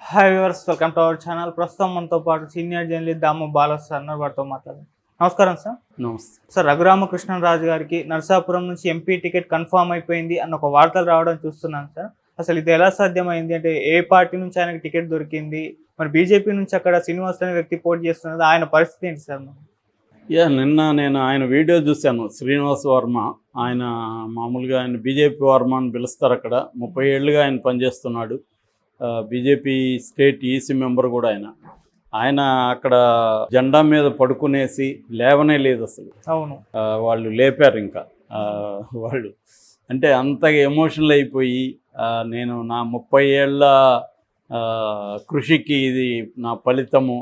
Hi viewers, welcome to our channel. ప్రస్తుతం మనతో పాటు సీనియర్ జర్నలిస్ట్ దాము బాలా సార్ వారితో మాట్లాడారు. నమస్కారం సార్. నమస్తే సార్, రఘురామకృష్ణరాజు గారికి నర్సాపురం నుంచి ఎంపీ టికెట్ కన్ఫర్మ్ అయిపోయింది అన్న ఒక వార్తలు రావడం చూస్తున్నాను సార్. అసలు ఇది ఎలా సాధ్యమైంది? అంటే ఏ పార్టీ నుంచి ఆయనకి టికెట్ దొరికింది? మరి బీజేపీ నుంచి అక్కడ శ్రీనివాస్ అనే వ్యక్తి పోటీ చేస్తున్నది, ఆయన పరిస్థితి ఏంటి సార్? నిన్న నేను ఆయన వీడియో చూశాను. శ్రీనివాస్ వర్మ, ఆయన మామూలుగా ఆయన బీజేపీ వర్మ అని పిలుస్తారు. అక్కడ 30 ఏళ్ళుగా ఆయన పనిచేస్తున్నాడు. బీజేపీ స్టేట్ ఈసీ మెంబర్ కూడా ఆయన అక్కడ జెండా మీద పడుకునేసి లేవనే లేదు అసలు. అవును, వాళ్ళు లేపారు. ఇంకా వాళ్ళు అంటే అంతగా ఎమోషనల్ అయిపోయి, నేను నా 30 ఏళ్ళ కృషికి ఇది నా ఫలితము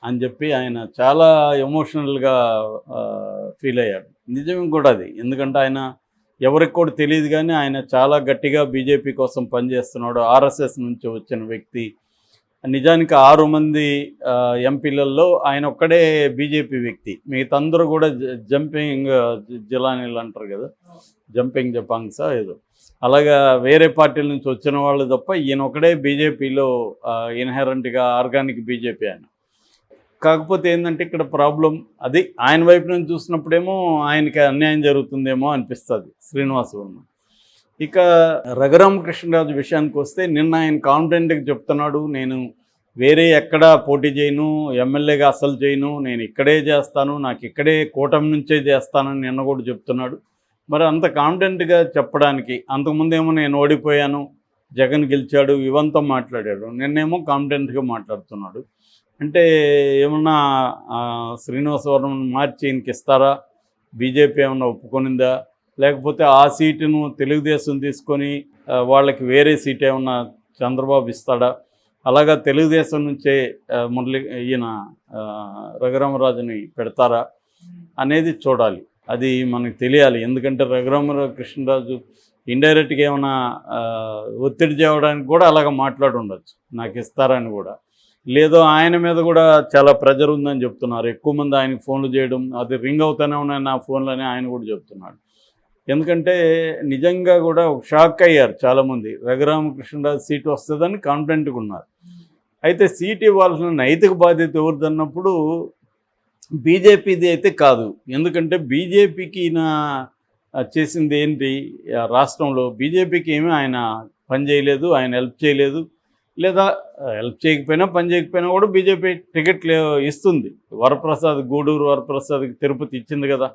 అని చెప్పి ఆయన చాలా ఎమోషనల్గా ఫీల్ అయ్యాడు. నిజం కూడా అది. ఎందుకంటే ఆయన ఎవరికి కూడా తెలియదు, కానీ ఆయన చాలా గట్టిగా బీజేపీ కోసం పనిచేస్తున్నాడు. ఆర్ఎస్ఎస్ నుంచి వచ్చిన వ్యక్తి. నిజానికి 6 మంది ఎంపీలలో ఆయన ఒక్కడే బీజేపీ వ్యక్తి. మిగతా అందరూ కూడా జంపింగ్ జిలానీలు అంటారు కదా, జంపింగ్ జపాంగ్సా ఏదో అలాగా వేరే పార్టీల నుంచి వచ్చిన వాళ్ళు తప్ప ఈయన ఒకడే బీజేపీలో ఇన్హెరెంట్గా ఆర్గానిక్ బీజేపీ ఆయన. కాకపోతే ఏంటంటే ఇక్కడ ప్రాబ్లం అది, ఆయన వైపు నుంచి చూసినప్పుడేమో ఆయనకి అన్యాయం జరుగుతుందేమో అనిపిస్తుంది శ్రీనివాస్ వర్మ. ఇక రఘురామకృష్ణరాజు విషయానికి వస్తే, నిన్న ఆయన కాన్ఫిడెంట్గా చెప్తున్నాడు, నేను వేరే ఎక్కడా పోటీ చేయను, ఎమ్మెల్యేగా అసలు చేయను, నేను ఇక్కడే చేస్తాను, నాకు ఇక్కడే కూటమి నుంచే చేస్తానని నిన్న కూడా చెప్తున్నాడు. మరి అంత కాన్ఫిడెంట్గా చెప్పడానికి, అంతకుముందేమో నేను ఓడిపోయాను, జగన్ గెలిచాడు, ఇవంతా మాట్లాడాడు. నిన్నేమో కాన్ఫిడెంట్గా మాట్లాడుతున్నాడు. అంటే ఏమన్నా శ్రీనివాస్ వర్మను మార్చి ఈయనకి ఇస్తారా? బీజేపీ ఏమన్నా ఒప్పుకొనిందా? లేకపోతే ఆ సీటును తెలుగుదేశం తీసుకొని వాళ్ళకి వేరే సీట్ ఏమన్నా చంద్రబాబు ఇస్తాడా? అలాగా తెలుగుదేశం నుంచే ఈయన రఘురామరాజుని పెడతారా అనేది చూడాలి. అది మనకు తెలియాలి. ఎందుకంటే రఘురామకృష్ణరాజు ఇండైరెక్ట్గా ఏమైనా ఒత్తిడి చేయడానికి కూడా అలాగ మాట్లాడి ఉండొచ్చు, నాకు ఇస్తారని కూడా. లేదో ఆయన మీద కూడా చాలా ప్రెజర్ ఉందని చెప్తున్నారు. ఎక్కువ మంది ఆయనకు ఫోన్లు చేయడం, అది రింగ్ అవుతూనే ఉన్నాయి నా ఫోన్లని ఆయన కూడా చెప్తున్నాడు. ఎందుకంటే నిజంగా కూడా ఒక షాక్ అయ్యారు చాలామంది. రఘురామకృష్ణరాజు సీటు వస్తుందని కాన్ఫిడెంట్గా ఉన్నారు. అయితే సీటు ఇవ్వాల్సిన నైతిక బాధ్యత ఎవరిదన్నప్పుడు బీజేపీది అయితే కాదు. ఎందుకంటే బీజేపీకి ఈయన చేసింది ఏంటి? రాష్ట్రంలో బీజేపీకి ఏమీ ఆయన పని చేయలేదు, ఆయన హెల్ప్ చేయలేదు. లేదా హెల్ప్ చేయకపోయినా పని చేయకపోయినా కూడా బీజేపీ టికెట్లు ఇస్తుంది. వరప్రసాద్, గూడూరు వరప్రసాద్కి తిరుపతి ఇచ్చింది కదా.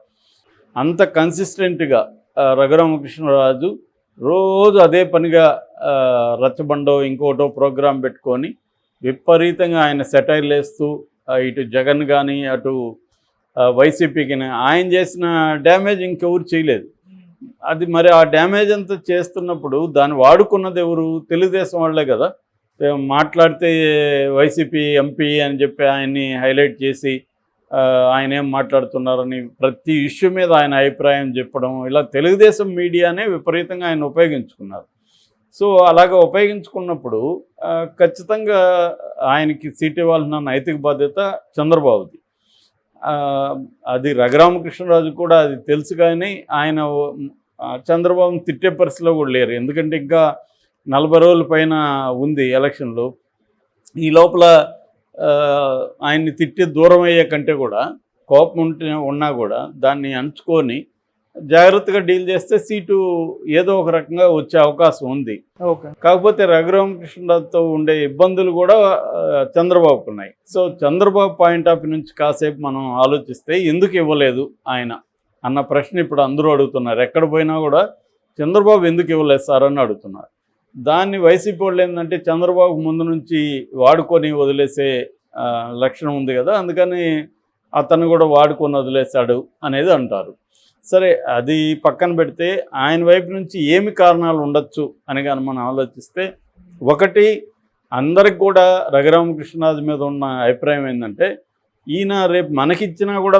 అంత కన్సిస్టెంట్గా రఘురామకృష్ణరాజు రోజు అదే పనిగా రచ్చబండో ఇంకోటో ప్రోగ్రాం పెట్టుకొని విపరీతంగా ఆయన సెటైర్లు వేస్తూ ఇటు జగన్ కానీ అటు వైసీపీకి ఆయన చేసిన డ్యామేజ్ ఇంకెవరు చేయలేదు. అది మరి ఆ డ్యామేజ్ అంతా చేస్తున్నప్పుడు దాన్ని వాడుకున్నది ఎవరు? తెలుగుదేశం వాళ్ళే కదా. మాట్లాడితే వైసీపీ ఎంపీ అని చెప్పి ఆయన్ని హైలైట్ చేసి ఆయన ఏం మాట్లాడుతున్నారని ప్రతి ఇష్యూ మీద ఆయన అభిప్రాయం చెప్పడం, ఇలా తెలుగుదేశం మీడియానే విపరీతంగా ఆయన ఉపయోగించుకున్నారు. సో అలాగ ఉపయోగించుకున్నప్పుడు ఖచ్చితంగా ఆయనకి సీట్ ఇవ్వాల్సిన నైతిక బాధ్యత చంద్రబాబుది. అది రఘురామకృష్ణరాజు కూడా అది తెలుసు, కానీ ఆయన చంద్రబాబుని తిట్టే పరిస్థితిలో కూడా లేరు. ఎందుకంటే ఇంకా 40 రోజుల పైన ఉంది ఎలక్షన్లు. ఈ లోపల ఆయన్ని తిట్టి దూరం అయ్యే కంటే కూడా కోపం ఉన్నా కూడా దాన్ని అంచుకొని జాగ్రత్తగా డీల్ చేస్తే సీటు ఏదో ఒక రకంగా వచ్చే అవకాశం ఉంది. కాకపోతే రఘురామకృష్ణరాజుతో ఉండే ఇబ్బందులు కూడా చంద్రబాబుకు ఉన్నాయి. So Chandrababu point of view నుంచి కాసేపు మనం ఆలోచిస్తే ఎందుకు ఇవ్వలేదు ఆయన అన్న ప్రశ్న ఇప్పుడు అందరూ అడుగుతున్నారు. ఎక్కడ పోయినా కూడా చంద్రబాబు ఎందుకు ఇవ్వలేదు సార్ అని అడుగుతున్నారు. దాన్ని వైసీపీ వాళ్ళు ఏంటంటే చంద్రబాబు ముందు నుంచి వాడుకొని వదిలేసే లక్షణం ఉంది కదా, అందుకని అతను కూడా వాడుకొని వదిలేశాడు అనేది అంటారు. సరే, అది పక్కన పెడితే ఆయన వైపు నుంచి ఏమి కారణాలు ఉండొచ్చు అని కానీ మనం ఆలోచిస్తే, ఒకటి, అందరికి కూడా రఘురామకృష్ణరాజు మీద ఉన్న అభిప్రాయం ఏంటంటే, ఈయన రేపు మనకిచ్చినా కూడా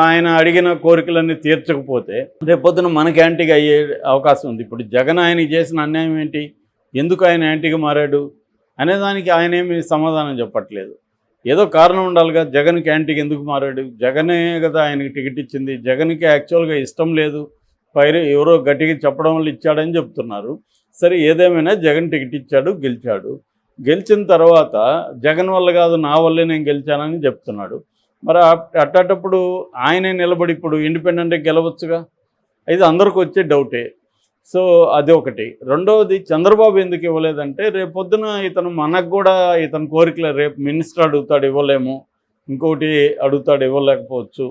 ఆయన అడిగిన కోరికలన్నీ తీర్చకపోతే రేపొద్దున మనకి యాంటీగా అయ్యే అవకాశం ఉంది. ఇప్పుడు జగన్ ఆయనకి చేసిన అన్యాయం ఏంటి? ఎందుకు ఆయన యాంటీగా మారాడు అనేదానికి ఆయన ఏమి సమాధానం చెప్పట్లేదు. ఏదో కారణం ఉండాలిగా. జగన్కి యాంటీగా ఎందుకు మారాడు? జగనే కదా ఆయనకి టికెట్ ఇచ్చింది. జగన్కి యాక్చువల్గా ఇష్టం లేదు, ఎవరో గట్టిగా చెప్పడం వల్ల ఇచ్చాడని చెప్తున్నారు. సరే, ఏదేమైనా జగన్ టికెట్ ఇచ్చాడు, గెలిచాడు. గెలిచిన తర్వాత జగన్ వల్ల కాదు నా వల్లే నేను గెలిచానని చెప్తున్నాడు. మరి అట్టేటప్పుడు ఆయనే నిలబడి ఇప్పుడు ఇండిపెండెంట్గా గెలవచ్చుగా. ఇది అందరికి వచ్చే డౌటే. సో అది ఒకటి. రెండవది, చంద్రబాబు ఎందుకు ఇవ్వలేదంటే రేపొద్దున ఇతను మనకు కూడా ఇతని కోరికలే, రేపు మినిస్టర్ అడుగుతాడు ఇవ్వలేము, ఇంకోటి అడుగుతాడు ఇవ్వలేకపోవచ్చు.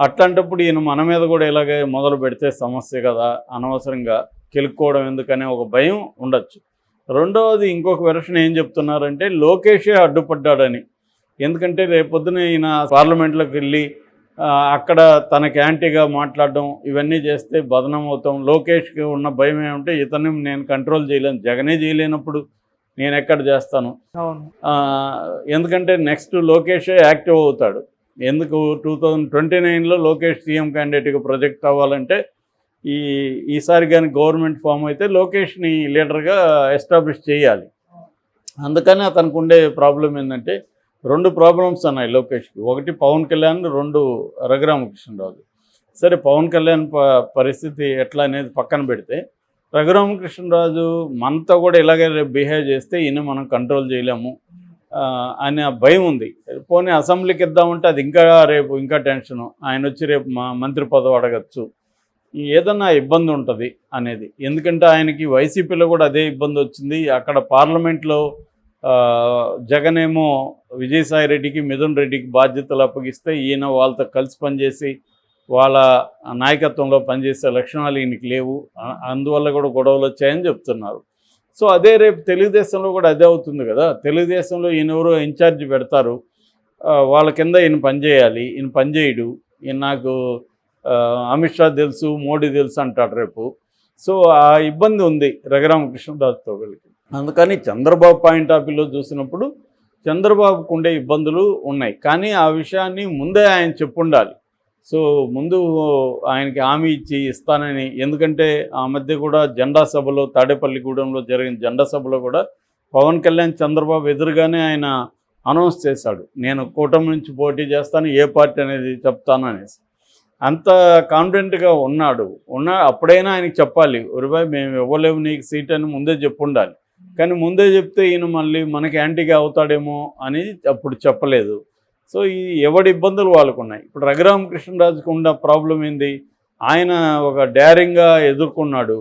అట్లాంటప్పుడు ఈయన మన మీద కూడా ఇలాగే మొదలు పెడితే సమస్య కదా, అనవసరంగా కెలుక్కోవడం ఎందుకనే ఒక భయం ఉండొచ్చు. రెండవది, ఇంకొక వెర్షన్ ఏం చెప్తున్నారంటే లోకేషే అడ్డుపడ్డాడని. ఎందుకంటే రేపొద్దున ఈయన పార్లమెంట్లోకి వెళ్ళి అక్కడ తనకి యాంటీగా మాట్లాడడం ఇవన్నీ చేస్తే బదనం అవుతాం. లోకేష్కి ఉన్న భయం ఏమంటే ఇతన్ని నేను కంట్రోల్ చేయలేను, జగనే చేయలేనప్పుడు నేను ఎక్కడ చేస్తాను. అవును. ఎందుకంటే నెక్స్ట్ లోకేషే యాక్టివ్ అవుతాడు. ఎందుకు 2029లో లోకేష్ సీఎం క్యాండిడేట్గా ప్రొజెక్ట్ అవ్వాలంటే ఈసారి కానీ గవర్నమెంట్ ఫామ్ అయితే లోకేష్ని లీడర్గా ఎస్టాబ్లిష్ చేయాలి. అందుకని అతనికి ఉండే ప్రాబ్లం ఏంటంటే 2 ప్రాబ్లమ్స్ ఉన్నాయి లోకేష్కి. ఒకటి పవన్ కళ్యాణ్, 2 రఘురామకృష్ణరాజు. సరే, పవన్ కళ్యాణ్ పరిస్థితి ఎట్లా అనేది పక్కన పెడితే రఘురామకృష్ణరాజు మనతో కూడా ఇలాగే రేపు బిహేవ్ చేస్తే ఈయన మనం కంట్రోల్ చేయలేము అనే భయం ఉంది. పోనీ అసెంబ్లీకి ఇద్దామంటే అది రేపు ఇంకా టెన్షను. ఆయన వచ్చి రేపు మంత్రి పదవి అడగచ్చు, ఏదన్నా ఇబ్బంది ఉంటుంది అనేది. ఎందుకంటే ఆయనకి వైసీపీలో కూడా అదే ఇబ్బంది వచ్చింది. అక్కడ పార్లమెంట్లో జగన్ ఏమో విజయసాయి రెడ్డికి, మిథున్ రెడ్డికి బాధ్యతలు అప్పగిస్తే ఈయన వాళ్ళతో కలిసి పనిచేసి వాళ్ళ నాయకత్వంలో పనిచేసే లక్షణాలు ఈయనకి లేవు, అందువల్ల కూడా గొడవలు వచ్చాయని చెప్తున్నారు. సో అదే రేపు తెలుగుదేశంలో కూడా అదే అవుతుంది కదా. తెలుగుదేశంలో ఈయన ఎవరో ఇన్ఛార్జ్ పెడతారు, వాళ్ళ కింద ఈయన పనిచేయాలి, ఈయన పనిచేయడు. ఈయన నాకు అమిత్ షా తెలుసు, మోడీ తెలుసు అంటాడు రేపు. సో ఆ ఇబ్బంది ఉంది రఘురామకృష్ణరాజుతో కలిగి. అందుకని చంద్రబాబు పాయింట్ ఆఫ్ వ్యూలో చూసినప్పుడు చంద్రబాబుకు ఉండే ఇబ్బందులు ఉన్నాయి. కానీ ఆ విషయాన్ని ముందే ఆయన చెప్పుండాలి. సో ముందు ఆయనకి హామీ ఇచ్చి ఇస్తానని. ఎందుకంటే ఆ మధ్య కూడా జెండా సభలో, తాడేపల్లిగూడెంలో జరిగిన జెండా సభలో కూడా పవన్ కళ్యాణ్ చంద్రబాబు ఎదురుగానే ఆయన అనౌన్స్ చేశాడు, నేను కూటమి నుంచి పోటీ చేస్తాను, ఏ పార్టీ అనేది చెప్తాను అనేసి. అంత కాన్ఫిడెంట్గా ఉన్నాడు. అప్పుడైనా ఆయనకి చెప్పాలి, ఒరిబాయ్ మేము ఇవ్వలేము నీకు సీట్ అని ముందే చెప్పుండాలి. కానీ ముందే చెప్తే ఈయన మళ్ళీ మనకి యాంటీగా అవుతాడేమో అని అప్పుడు చెప్పలేదు. సో ఈ ఎవడి ఇబ్బందులు వాళ్ళకు ఉన్నాయి. ఇప్పుడు రఘురామకృష్ణరాజుకు ఉన్న ప్రాబ్లం ఏంది, ఆయన ఒక డేరింగ్గా ఎదుర్కొన్నాడు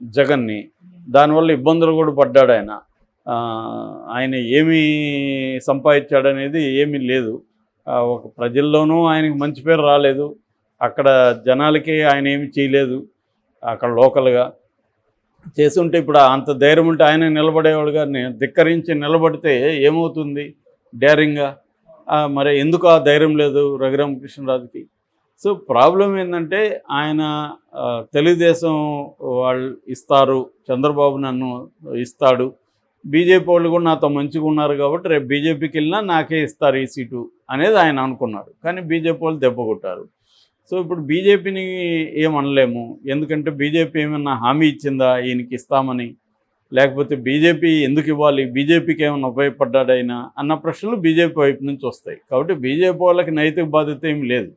జగన్ని, దానివల్ల ఇబ్బందులు కూడా పడ్డాడు. ఆయన ఏమీ సంపాదించాడనేది ఏమీ లేదు. ఒక ప్రజల్లోనూ ఆయనకి మంచి పేరు రాలేదు, అక్కడ జనాలకి ఆయన ఏమి చేయలేదు. అక్కడ లోకల్గా చేస్తుంటే ఇప్పుడు అంత ధైర్యం ఉంటే ఆయన నిలబడేవాడుగా, ధిక్కరించి నిలబడితే ఏమవుతుంది డేరింగ్గా. మరి ఎందుకు ఆ ధైర్యం లేదు రఘురామకృష్ణరాజుకి? సో ప్రాబ్లం ఏంటంటే ఆయన తెలుగుదేశం వాళ్ళు ఇస్తారు, చంద్రబాబు నన్ను ఇస్తాడు, బీజేపీ వాళ్ళు కూడా నాతో మంచిగా ఉన్నారు కాబట్టి రేపు బీజేపీకి వెళ్ళినా నాకే ఇస్తారు ఈ సీటు అనేది ఆయన అనుకున్నాడు. కానీ బీజేపీ వాళ్ళు దెబ్బ కొట్టారు. సో ఇప్పుడు బీజేపీని ఏమనలేము, ఎందుకంటే బీజేపీ ఏమన్నా హామీ ఇచ్చిందా ఈయనకి ఇస్తామని, లేకపోతే బీజేపీ ఎందుకు ఇవ్వాలి, బీజేపీకి ఏమైనా ఉపయోగపడ్డాడైనా అన్న ప్రశ్నలు బీజేపీ వైపు నుంచి వస్తాయి. కాబట్టి బీజేపీ వాళ్ళకి నైతిక బాధ్యత ఏమి లేదు,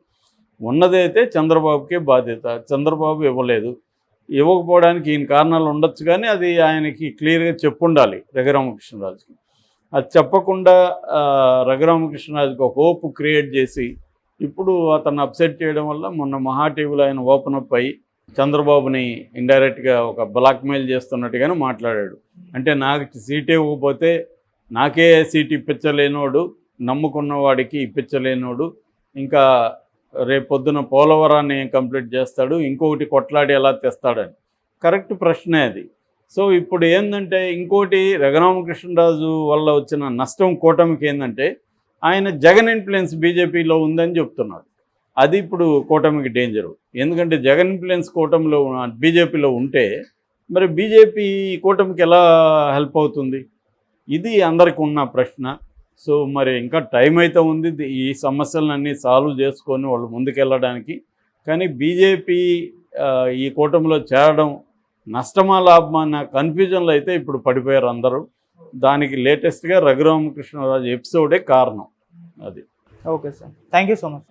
ఉన్నదైతే చంద్రబాబుకే బాధ్యత. చంద్రబాబు ఇవ్వలేదు, ఇవ్వకపోవడానికి ఈయన కారణాలు ఉండొచ్చు, కానీ అది ఆయనకి క్లియర్గా చెప్పుండాలి రఘురామకృష్ణరాజుకి. అది చెప్పకుండా రఘురామకృష్ణరాజుకి ఒక హోప్ క్రియేట్ చేసి ఇప్పుడు అతను అప్సెట్ చేయడం వల్ల మొన్న మహా టీవీలో ఆయన ఓపెన్ అప్ అయ్యి చంద్రబాబుని ఇండైరెక్ట్గా ఒక బ్లాక్మెయిల్ చేస్తున్నట్టుగానే మాట్లాడాడు. అంటే నాకు సీట్ ఇవ్వకపోతే నాకే సీట్ ఇప్పించలేనోడు, నమ్ముకున్న వాడికి ఇప్పించలేనోడు, ఇంకా రేపొద్దున పోలవరాన్ని కంప్లీట్ చేస్తాడు, ఇంకొకటి కొట్లాడి ఎలా తెస్తాడని కరెక్ట్ ప్రశ్నే అది. సో ఇప్పుడు ఏంటంటే ఇంకోటి రఘురామకృష్ణరాజు వల్ల వచ్చిన నష్టం కూటమికి ఏంటంటే ఆయన జగన్ ఇన్ఫ్లుయెన్స్ బీజేపీలో ఉందని చెప్తున్నాడు. అది ఇప్పుడు కూటమికి డేంజరు. ఎందుకంటే జగన్ ఇన్ఫ్లుయెన్స్ కూటమిలో బీజేపీలో ఉంటే మరి బీజేపీ కూటమికి ఎలా హెల్ప్ అవుతుంది? ఇది అందరికీ ఉన్న ప్రశ్న. సో మరి ఇంకా టైం అయితే ఉంది ఈ సమస్యలన్నీ సాల్వ్ చేసుకొని వాళ్ళు ముందుకెళ్ళడానికి. కానీ బీజేపీ ఈ కూటమిలో చేరడం నష్టమా లాభమా అన్న కన్ఫ్యూజన్లో అయితే ఇప్పుడు పడిపోయారు అందరూ. దానికి లేటెస్ట్గా రఘురామకృష్ణరాజు ఎపిసోడే కారణం. అది okay sir, thank you so much.